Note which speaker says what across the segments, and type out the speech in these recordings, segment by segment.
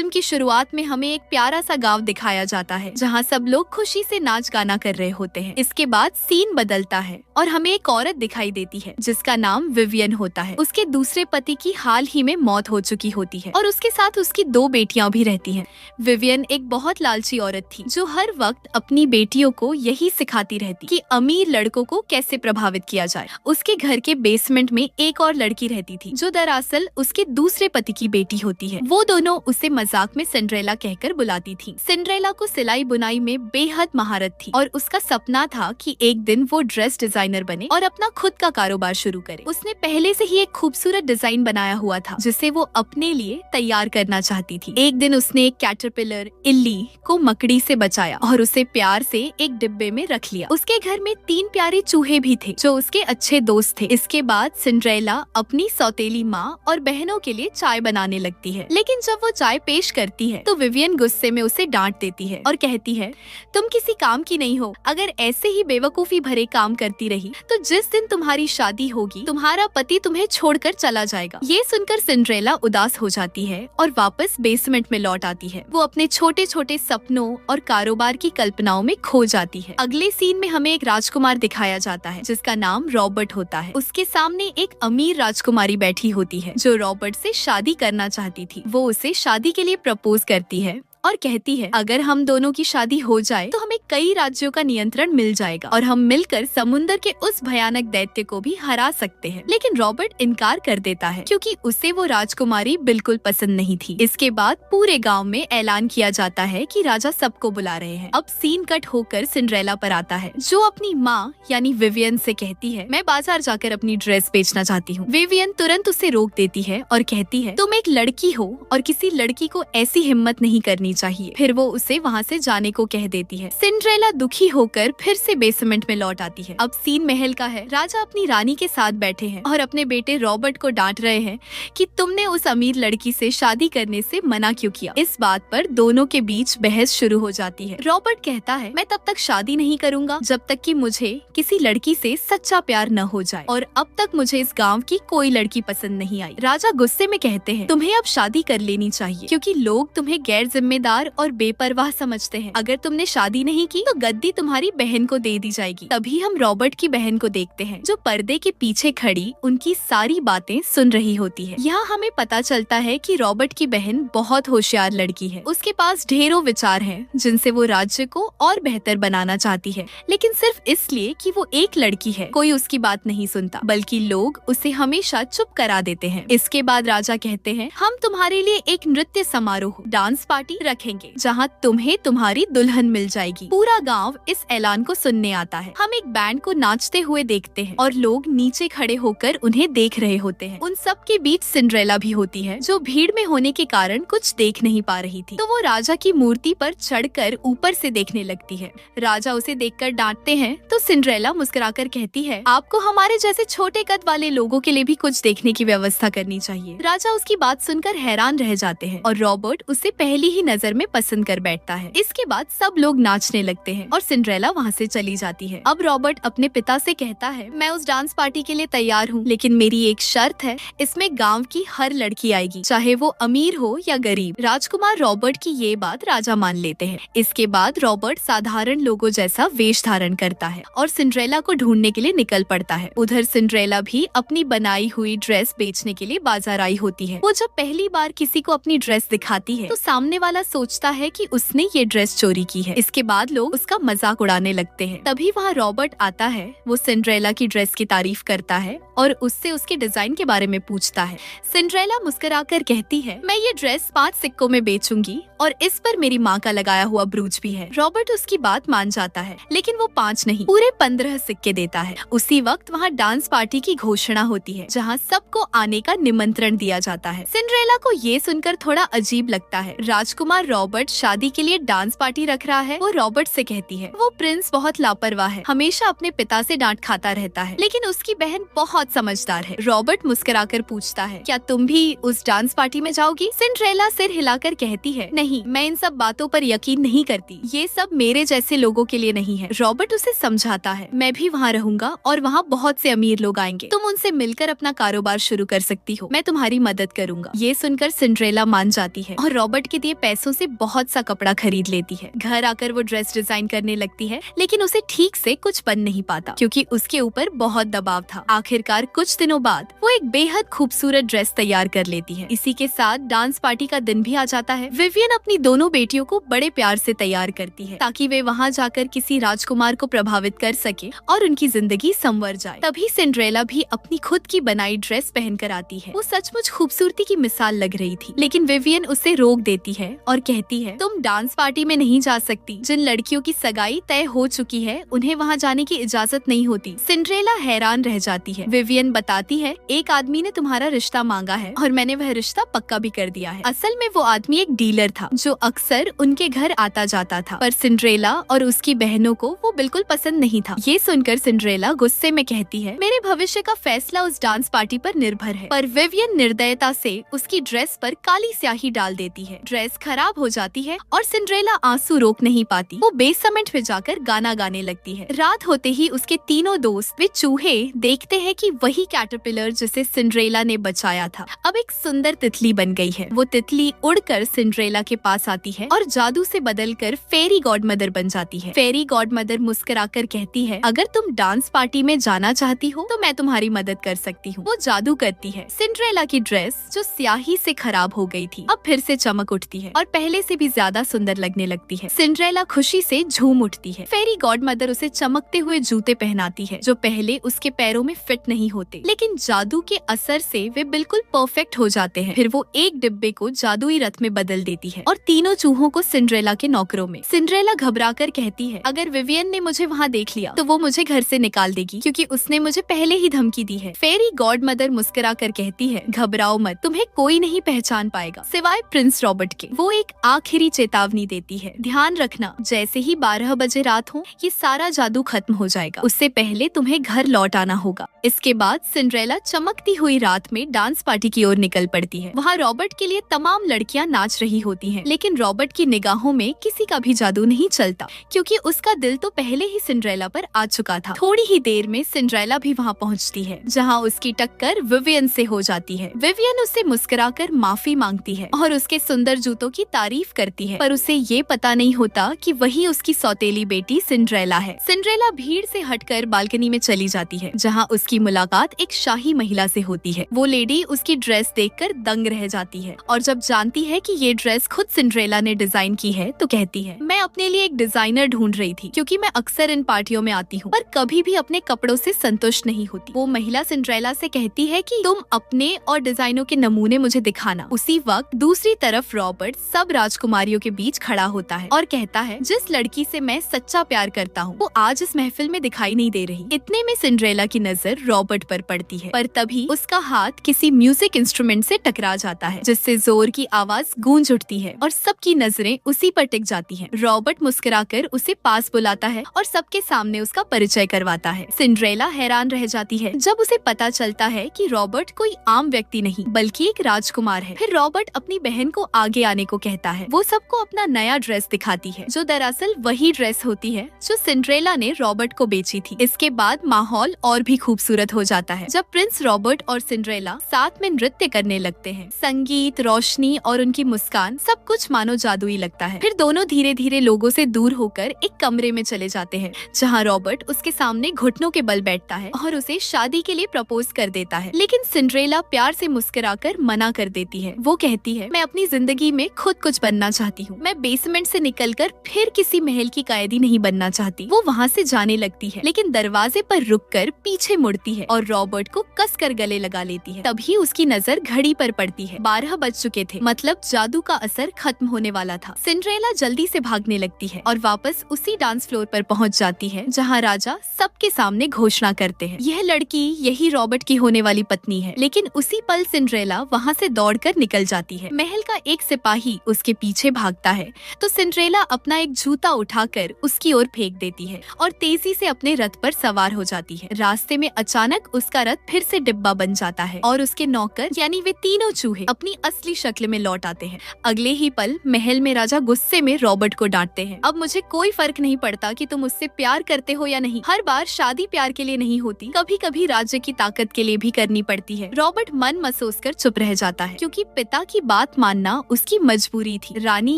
Speaker 1: Film की शुरुआत में हमें एक प्यारा सा गांव दिखाया जाता है जहां सब लोग खुशी से नाच गाना कर रहे होते हैं। इसके बाद सीन बदलता है और हमें एक औरत दिखाई देती है जिसका नाम विवियन होता है। उसके दूसरे पति की हाल ही में मौत हो चुकी होती है और उसके साथ उसकी 2 बेटियां भी रहती हैं। विवियन एक बहुत लालची औरत थी जो हर वक्त अपनी बेटियों को यही सिखाती रहती कि अमीर लड़कों को कैसे प्रभावित किया जाए। उसके घर के बेसमेंट में एक और लड़की रहती थी जो दरअसल उसके दूसरे पति की बेटी होती है। वो दोनों उसे मजाक में सिंड्रेला कहकर बुलाती थी। सिंड्रेला को सिलाई बुनाई में बेहद महारत थी और उसका सपना था कि एक दिन वो ड्रेस डिजाइनर बने और अपना खुद का कारोबार शुरू करे। उसने पहले से ही एक खूबसूरत डिजाइन बनाया हुआ था जिसे वो अपने लिए तैयार करना चाहती थी। एक दिन उसने एक कैटरपिलर इल्ली को मकड़ी से बचाया और उसे प्यार से एक डिब्बे में रख लिया। उसके घर में 3 प्यारे चूहे भी थे जो उसके अच्छे दोस्त थे। इसके बाद सिंड्रेला अपनी सौतेली माँ और बहनों के लिए चाय बनाने लगती है, लेकिन जब वो चाय पेश करती है तो विवियन गुस्से में उसे डांट देती है और कहती है, तुम किसी काम की नहीं हो। अगर ऐसे ही बेवकूफी भरे काम करती रही तो जिस दिन तुम्हारी शादी होगी तुम्हारा पति तुम्हें छोड़कर चला जाएगा। ये सुनकर सिंड्रेला उदास हो जाती है और वापस बेसमेंट में लौट आती है। वो अपने छोटे छोटे सपनों और कारोबार की कल्पनाओं में खो जाती है। अगले सीन में हमें एक राजकुमार दिखाया जाता है जिसका नाम रॉबर्ट होता है। उसके सामने एक अमीर राजकुमारी बैठी होती है जो रॉबर्ट से शादी करना चाहती थी। वो उसे शादी के लिए प्रपोज करती है और कहती है, अगर हम दोनों की शादी हो जाए तो हमें कई राज्यों का नियंत्रण मिल जाएगा और हम मिलकर समुद्र के उस भयानक दैत्य को भी हरा सकते हैं। लेकिन रॉबर्ट इनकार कर देता है क्योंकि उसे वो राजकुमारी बिल्कुल पसंद नहीं थी। इसके बाद पूरे गांव में ऐलान किया जाता है कि राजा सबको बुला रहे हैं। अब सीन कट होकर सिंड्रेला पर आता है जो अपनी माँ यानी विवियन से कहती है, मैं बाजार जाकर अपनी ड्रेस बेचना चाहती हूँ। विवियन तुरंत उसे रोक देती है और कहती है, तुम एक लड़की हो और किसी लड़की को ऐसी हिम्मत नहीं करनी चाहिए। फिर वो उसे वहाँ से जाने को कह देती है। सिंड्रेला दुखी होकर फिर से बेसमेंट में लौट आती है। अब सीन महल का है। राजा अपनी रानी के साथ बैठे हैं और अपने बेटे रॉबर्ट को डांट रहे हैं कि तुमने उस अमीर लड़की से शादी करने से मना क्यों किया। इस बात पर दोनों के बीच बहस शुरू हो जाती है। रॉबर्ट कहता है, मैं तब तक शादी नहीं करूंगा जब तक कि मुझे किसी लड़की से सच्चा प्यार न हो जाए और अब तक मुझे इस गाँव की कोई लड़की पसंद नहीं आई। राजा गुस्से में कहते हैं, तुम्हें अब शादी कर लेनी चाहिए क्योंकि लोग तुम्हें गैर जिम्मेदार और बेपरवाह समझते हैं। अगर तुमने शादी नहीं की तो गद्दी तुम्हारी बहन को दे दी जाएगी। तभी हम रॉबर्ट की बहन को देखते हैं जो पर्दे के पीछे खड़ी उनकी सारी बातें सुन रही होती है। यहाँ हमें पता चलता है कि रॉबर्ट की बहन बहुत होशियार लड़की है। उसके पास ढेरों विचार हैं जिनसे वो राज्य को और बेहतर बनाना चाहती है, लेकिन सिर्फ इसलिए कि वो एक लड़की है कोई उसकी बात नहीं सुनता, बल्कि लोग उसे हमेशा चुप करा देते हैं। इसके बाद राजा कहते हैं, हम तुम्हारे लिए एक नृत्य समारोह डांस पार्टी रखेंगे जहाँ तुम्हें तुम्हारी दुल्हन मिल जाएगी। पूरा गांव इस ऐलान को सुनने आता है। हम एक बैंड को नाचते हुए देखते हैं और लोग नीचे खड़े होकर उन्हें देख रहे होते हैं। उन सब के बीच सिंड्रेला भी होती है जो भीड़ में होने के कारण कुछ देख नहीं पा रही थी, तो वो राजा की मूर्ति पर चढ़कर ऊपर से देखने लगती है। राजा उसे देखकर डांटते हैं तो सिंड्रेला मुस्कुराकर कहती है, आपको हमारे जैसे छोटे कद वाले लोगों के लिए भी कुछ देखने की व्यवस्था करनी चाहिए। राजा उसकी बात सुनकर हैरान रह जाते हैं और रॉबर्ट उसे पहली ही नजर में पसंद कर बैठता है। इसके बाद सब लोग नाचने लगते हैं और सिंड्रेला वहाँ से चली जाती है। अब रॉबर्ट अपने पिता से कहता है, मैं उस डांस पार्टी के लिए तैयार हूँ, लेकिन मेरी एक शर्त है, इसमें गांव की हर लड़की आएगी, चाहे वो अमीर हो या गरीब। राजकुमार रॉबर्ट की ये बात राजा मान लेते हैं। इसके बाद रॉबर्ट साधारण लोगों जैसा वेश धारण करता है और सिंड्रेला को ढूंढने के लिए निकल पड़ता है। उधर सिंड्रेला भी अपनी बनाई हुई ड्रेस बेचने के लिए बाजार आई होती है। वो जब पहली बार किसी को अपनी ड्रेस दिखाती है तो सामने वाला सोचता है कि उसने ये ड्रेस चोरी की है। इसके बाद लोग उसका मजाक उड़ाने लगते हैं। तभी वहाँ रॉबर्ट आता है। वो सिंड्रेला की ड्रेस की तारीफ करता है और उससे उसके डिजाइन के बारे में पूछता है। सिंड्रेला मुस्कुराकर कहती है, मैं ये ड्रेस 5 सिक्कों में बेचूंगी और इस पर मेरी माँ का लगाया हुआ ब्रूच भी है। रॉबर्ट उसकी बात मान जाता है, लेकिन वो 5 नहीं पूरे 15 सिक्के देता है। उसी वक्त वहाँ डांस पार्टी की घोषणा होती है जहाँ सबको आने का निमंत्रण दिया जाता है। सिंड्रेला को ये सुनकर थोड़ा अजीब लगता है। राजकुमार राजकुमार रॉबर्ट शादी के लिए डांस पार्टी रख रहा है, वो रॉबर्ट से कहती है वो प्रिंस बहुत लापरवाह है, हमेशा अपने पिता से डांट खाता रहता है, लेकिन उसकी बहन बहुत समझदार है। रॉबर्ट मुस्कुराकर पूछता है क्या तुम भी उस डांस पार्टी में जाओगी? सिंड्रेला सिर हिलाकर कहती है नहीं, मैं इन सब बातों पर यकीन नहीं करती, ये सब मेरे जैसे लोगों के लिए नहीं है। रॉबर्ट उसे समझाता है मैं भी वहाँ रहूंगा और वहाँ बहुत से अमीर लोग आएंगे, तुम उनसे मिलकर अपना कारोबार शुरू कर सकती हो, मैं तुम्हारी मदद करूंगा। ये सुनकर सिंड्रेला मान जाती है और रॉबर्ट के दिए पैसों से बहुत सा कपड़ा खरीद लेती है। घर आकर वो ड्रेस डिजाइन करने लगती है, लेकिन उसे ठीक से कुछ बन नहीं पाता क्योंकि उसके ऊपर बहुत दबाव था। आखिरकार कुछ दिनों बाद वो एक बेहद खूबसूरत ड्रेस तैयार कर लेती है। इसी के साथ डांस पार्टी का दिन भी आ जाता है। विवियन अपनी दोनों बेटियों को बड़े प्यार से तैयार करती है ताकि वे वहाँ जाकर किसी राजकुमार को प्रभावित कर सके और उनकी जिंदगी संवर जाए। तभी सिंड्रेला भी अपनी खुद की बनाई ड्रेस पहनकर आती है। वो सचमुच खूबसूरती की मिसाल लग रही थी, लेकिन विवियन उसे रोक देती है और कहती है तुम डांस पार्टी में नहीं जा सकती, जिन लड़कियों की सगाई तय हो चुकी है उन्हें वहाँ जाने की इजाजत नहीं होती। सिंड्रेला हैरान रह जाती है। विवियन बताती है एक आदमी ने तुम्हारा रिश्ता मांगा है और मैंने वह रिश्ता पक्का भी कर दिया है। असल में वो आदमी एक डीलर था जो अक्सर उनके घर आता जाता था, पर सिंड्रेला और उसकी बहनों को वो बिल्कुल पसंद नहीं था। ये सुनकर सिंड्रेला गुस्से में कहती है मेरे भविष्य का फैसला उस डांस पार्टी पर निर्भर है, पर विवियन निर्दयता से उसकी ड्रेस पर काली स्याही डाल देती है। ड्रेस खराब हो जाती है और सिंड्रेला आंसू रोक नहीं पाती। वो बेसमेंट में जाकर गाना गाने लगती है। रात होते ही उसके तीनों दोस्त वे चूहे देखते हैं कि वही कैटरपिलर जिसे सिंड्रेला ने बचाया था अब एक सुंदर तितली बन गई है। वो तितली उड़कर सिंड्रेला के पास आती है और जादू से बदलकर फेरी गॉडमदर बन जाती है। फेरी गॉडमदर मुस्कुराकर कहती है अगर तुम डांस पार्टी में जाना चाहती हो तो मैं तुम्हारी मदद कर सकती हूँ। वो जादू करती है। सिंड्रेला की ड्रेस जो स्याही से खराब हो गई थी अब फिर से चमक उठती है और पहले से भी ज्यादा सुंदर लगने लगती है। सिंड्रेला खुशी से झूम उठती है। फेरी गॉडमदर उसे चमकते हुए जूते पहनाती है जो पहले उसके पैरों में फिट नहीं होते, लेकिन जादू के असर से वे बिल्कुल परफेक्ट हो जाते हैं। फिर वो एक डिब्बे को जादुई रथ में बदल देती है और तीनों चूहों को सिंड्रेला के नौकरों में। सिंड्रेला घबराकर कहती है अगर विवियन ने मुझे वहाँ देख लिया तो वो मुझे घर से निकाल देगी क्योंकि उसने मुझे पहले ही धमकी दी है। फेरी गॉडमदर मुस्कुराकर कहती है घबराओ मत, तुम्हें कोई नहीं पहचान पाएगा सिवाय प्रिंस रॉबर्ट के। वो एक आखिरी चेतावनी देती है ध्यान रखना जैसे ही 12 बजे रात हो ये सारा जादू खत्म हो जाएगा, उससे पहले तुम्हें घर लौट आना होगा। इसके बाद सिंड्रेला चमकती हुई रात में डांस पार्टी की ओर निकल पड़ती है। वहाँ रॉबर्ट के लिए तमाम लड़कियाँ नाच रही होती हैं, लेकिन रॉबर्ट की निगाहों में किसी का भी जादू नहीं चलता क्योंकि उसका दिल तो पहले ही सिंड्रेला पर आ चुका था। थोड़ी ही देर में सिंड्रेला भी वहाँ पहुँचती है जहाँ उसकी टक्कर विवियन से हो जाती है। विवियन उससे मुस्कुराकर माफी मांगती है और उसके सुंदर जूतों की तारीफ करती है, पर उसे ये पता नहीं होता कि वही उसकी सौतेली बेटी सिंड्रेला है। सिंड्रेला भीड़ से हटकर बालकनी में चली जाती है जहाँ उसकी मुलाकात एक शाही महिला से होती है। वो लेडी उसकी ड्रेस देखकर दंग रह जाती है और जब जानती है कि ये ड्रेस खुद सिंड्रेला ने डिजाइन की है तो कहती है मैं अपने लिए एक डिजाइनर ढूंढ रही थी क्योंकि मैं अक्सर इन पार्टियों में आती हूँ पर कभी भी अपने कपड़ों से संतुष्ट नहीं होती। वो महिला सिंड्रेला से कहती है कि तुम अपने और डिजाइनों के नमूने मुझे दिखाना। उसी वक्त दूसरी तरफ रॉबर्ट सब राजकुमारियों के बीच खड़ा होता है और कहता है जिस लड़की से मैं सच्चा प्यार करता हूँ वो आज इस महफिल में दिखाई नहीं दे रही। इतने में सिंड्रेला की नजर रॉबर्ट पर पड़ती है, पर तभी उसका हाथ किसी म्यूजिक इंस्ट्रूमेंट से टकरा जाता है जिससे जोर की आवाज गूंज उठती है और सबकी नजरें उसी पर टिक जाती हैं। रॉबर्ट मुस्कुराकर उसे पास बुलाता है और सबके सामने उसका परिचय करवाता है। सिंड्रेला हैरान रह जाती है जब उसे पता चलता है कि रॉबर्ट कोई आम व्यक्ति नहीं बल्कि एक राजकुमार है। फिर रॉबर्ट अपनी बहन को आगे आने को कहता है। वो सबको अपना नया ड्रेस दिखाती है जो दरअसल वही ड्रेस होती है जो सिंड्रेला ने रॉबर्ट को बेची थी। इसके बाद माहौल और भी खूबसूरत हो जाता है जब प्रिंस रॉबर्ट और सिंड्रेला साथ में नृत्य करने लगते हैं। संगीत, रोशनी और उनकी मुस्कान सब कुछ मानो जादुई लगता है। फिर दोनों धीरे धीरे लोगों से दूर होकर एक कमरे में चले जाते हैं जहाँ रॉबर्ट उसके सामने घुटनों के बल बैठता है और उसे शादी के लिए प्रपोज कर देता है, लेकिन सिंड्रेला प्यार से मुस्कुराकर मना कर देती है। वो कहती है मैं अपनी जिंदगी में खुद कुछ बनना चाहती हूँ, मैं बेसमेंट से निकलकर फिर किसी महल की कैदी नहीं बनना चाहती। वो वहाँ से जाने लगती है लेकिन दरवाजे पर रुककर पीछे मुड़ती है और रॉबर्ट को कसकर गले लगा लेती है। तभी उसकी नजर घड़ी पर पड़ती है। 12 बज चुके थे, मतलब जादू का असर खत्म होने वाला था। सिंड्रेला जल्दी से भागने लगती है और वापस उसी डांस फ्लोर पर पहुँच जाती है जहाँ राजा सबके सामने घोषणा करते हैं यह लड़की यही रॉबर्ट की होने वाली पत्नी है। लेकिन उसी पल सिंड्रेला वहाँ से दौड़कर निकल जाती है। महल का एक सिपाही उसके पीछे भागता है तो सिंड्रेला अपना एक जूता उठाकर उसकी ओर फेंक देती है और तेजी से अपने रथ पर सवार हो जाती है। रास्ते में अचानक उसका रथ फिर से डिब्बा बन जाता है और उसके नौकर यानी वे तीनों चूहे अपनी असली शक्ल में लौट आते हैं। अगले ही पल महल में राजा गुस्से में रॉबर्ट को डांटते हैं, अब मुझे कोई फर्क नहीं पड़ता कि तुम उससे प्यार करते हो या नहीं। हर बार शादी प्यार के लिए नहीं होती, कभी कभी राज्य की ताकत के लिए भी करनी पड़ती है। रॉबर्ट मन महसूस कर चुप रह जाता है क्योंकि पिता की बात मानना उसकी मजबूरी थी। रानी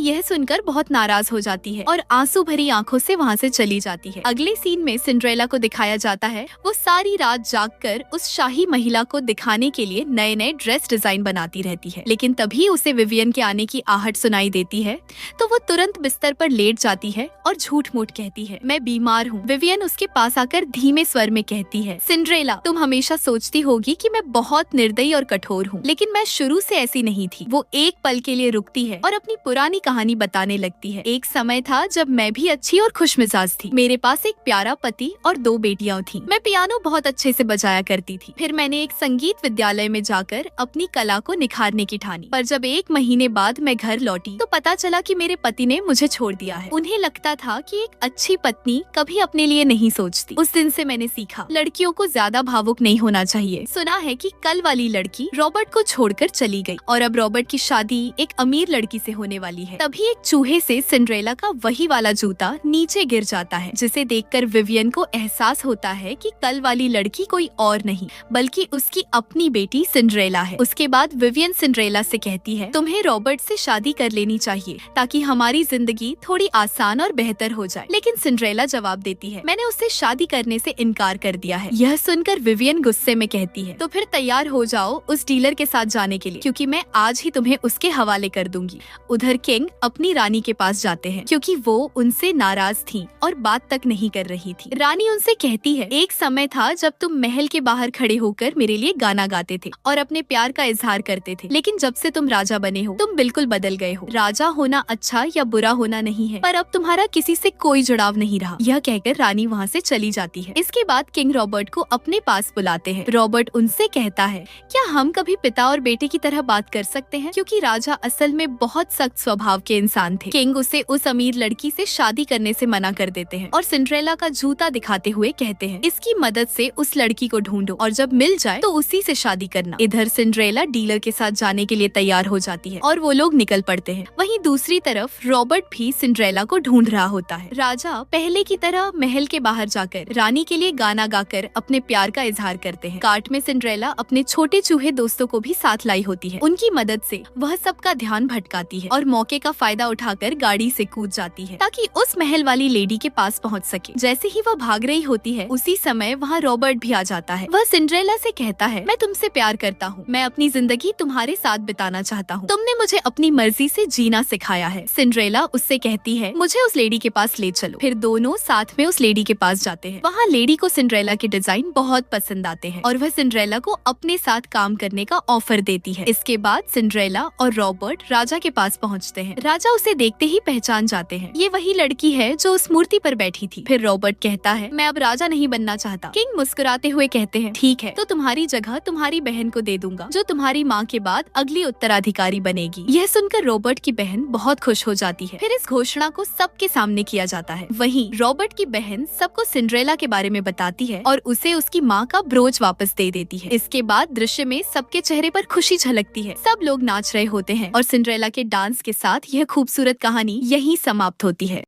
Speaker 1: यह सुनकर बहुत नाराज हो जाती है और आंसू भरी आंखों से वहाँ से चली जाती है। अगले सीन में सिंड्रेला को दिखाया जाता है वो सारी रात जागकर उस शाही महिला को दिखाने के लिए नए नए ड्रेस डिजाइन बनाती रहती है, लेकिन तभी उसे विवियन के आने की आहट सुनाई देती है तो वो तुरंत बिस्तर पर लेट जाती है और झूठ मूठ कहती है मैं बीमार हूँ। विवियन उसके पास आकर धीमे स्वर में कहती है, सिंड्रेला तुम हमेशा सोचती होगी कि मैं बहुत निर्दयी और कठोर हूँ, लेकिन मैं शुरू से ऐसी नहीं थी। वो एक पल के लिए रुकती है और अपनी पुरानी कहानी बताने लगती है। एक समय था जब मैं भी अच्छी और खुशमिजाज थी। मेरे पास एक प्यारा पति और 2 बेटियां थीं। मैं पियानो बहुत अच्छे से बजाया करती थी। फिर मैंने एक संगीत विद्यालय में जाकर अपनी कला को निखारने की ठानी, पर जब 1 महीने बाद मैं घर लौटी तो पता चला कि मेरे पति ने मुझे छोड़ दिया है। उन्हें लगता था कि एक अच्छी पत्नी कभी अपने लिए नहीं सोचती। उस दिन से मैंने सीखा लड़कियों को ज्यादा भावुक नहीं होना चाहिए। सुना है कि कल वाली लड़की रॉबर्ट को छोड़कर चली गई और अब रॉबर्ट की शादी एक अमीर लड़की से होने वाली है। तभी एक चूहे से सिंड्रेला का वही वाला जूता नीचे गिर जाता है, जिसे देखकर विवियन को एहसास होता है कि कल वाली लड़की कोई और नहीं बल्कि उसकी अपनी बेटी सिंड्रेला है। उसके बाद विवियन सिंड्रेला से कहती है तुम्हें रॉबर्ट से शादी कर लेनी चाहिए ताकि हमारी जिंदगी थोड़ी आसान और बेहतर हो जाए। लेकिन सिंड्रेला जवाब देती है मैंने उससे शादी करने से इनकार कर दिया है। यह सुनकर विवियन गुस्से में कहती है तो फिर तैयार हो जाओ उस डीलर के साथ जाने के लिए, क्योंकि मैं आज ही तुम्हें उसके हवाले कर दूंगी। उधर किंग अपनी रानी के पास जाते हैं क्योंकि वो उनसे नाराज थी और बात तक नहीं कर रही थी। रानी उनसे कहती है एक समय था जब तुम महल के बाहर खड़े होकर मेरे लिए गाना गाते थे और अपने प्यार का इजहार करते थे, लेकिन जब से तुम राजा बने हो तुम बिल्कुल बदल गए हो। राजा होना अच्छा या बुरा होना नहीं है, पर अब तुम्हारा किसी से कोई जुड़ाव नहीं रहा। यह कहकर रानी वहाँ से चली जाती है। इसके बाद किंग रॉबर्ट को अपने पास बुलाते हैं। रॉबर्ट उनसे कहता है क्या हम कभी पिता और बेटे की तरह बात कर सकते हैं, क्योंकि राजा असल में बहुत सख्त स्वभाव के इंसान थे। किंग उसे उस अमीर लड़की से शादी करने से मना कर देते हैं और सिंड्रेला का जूता दिखाते हुए कहते हैं इसकी मदद से उस लड़की को ढूंढो और जब मिल जाए तो उसी से शादी करना। इधर सिंड्रेला डीलर के साथ जाने के लिए तैयार हो जाती है और वो लोग निकल पड़ते हैं। वहीं दूसरी तरफ रॉबर्ट भी सिंड्रेला को ढूंढ रहा होता है। राजा पहले की तरह महल के बाहर जाकर रानी के लिए गाना गाकर अपने प्यार का इजहार करते हैं। कार्ट में सिंड्रेला अपने छोटे चूहे दोस्तों को भी साथ लाई होती है। उनकी मदद से वह सबका ध्यान भटकाती है और मौके का फायदा उठाकर गाड़ी से कूद जाती है ताकि उस महल वाली लेडी के पास पहुंच सके। जैसे ही वह भाग रही होती है उसी समय वहाँ रॉबर्ट भी आ जाता है। वह सिंड्रेला से कहता है मैं तुमसे प्यार करता हूँ, मैं अपनी जिंदगी तुम्हारे साथ बिताना चाहता हूँ, तुमने मुझे अपनी मर्जी से जीना सिखाया है। सिंड्रेला उससे कहती है मुझे उस लेडी के पास ले चलो। फिर दोनों साथ में उस लेडी के पास जाते हैं। वहाँ लेडी को सिंड्रेला के डिजाइन बहुत पसंद आते हैं और वह सिंड्रेला को अपने साथ काम करने का ऑफर देती है। इसके बाद सिंड्रेला और रॉबर्ट राजा के पास पहुँचते हैं। राजा उसे देखते ही पहचान जाते हैं, ये वही लड़की है जो उस मूर्ति पर बैठी थी। फिर रॉबर्ट कहता है मैं अब राजा नहीं बनना चाहता। किंग मुस्कुराते हुए कहते हैं ठीक है, तो तुम्हारी जगह तुम्हारी बहन को दे दूंगा जो तुम्हारी माँ के बाद अगली उत्तराधिकारी बनेगी। यह सुनकर रॉबर्ट की बहन बहुत खुश हो जाती है। फिर इस घोषणा को सबके सामने किया जाता है। वहीं रॉबर्ट की बहन सबको सिंड्रेला के बारे में बताती है और उसे उसकी माँ का ब्रोच वापस दे देती है। इसके बाद दृश्य में सबके चेहरे पर खुशी झलकती है। सब लोग नाच रहे होते हैं और सिंड्रेला के डांस के साथ यह खूबसूरत कहानी यहीं समाप्त होती है।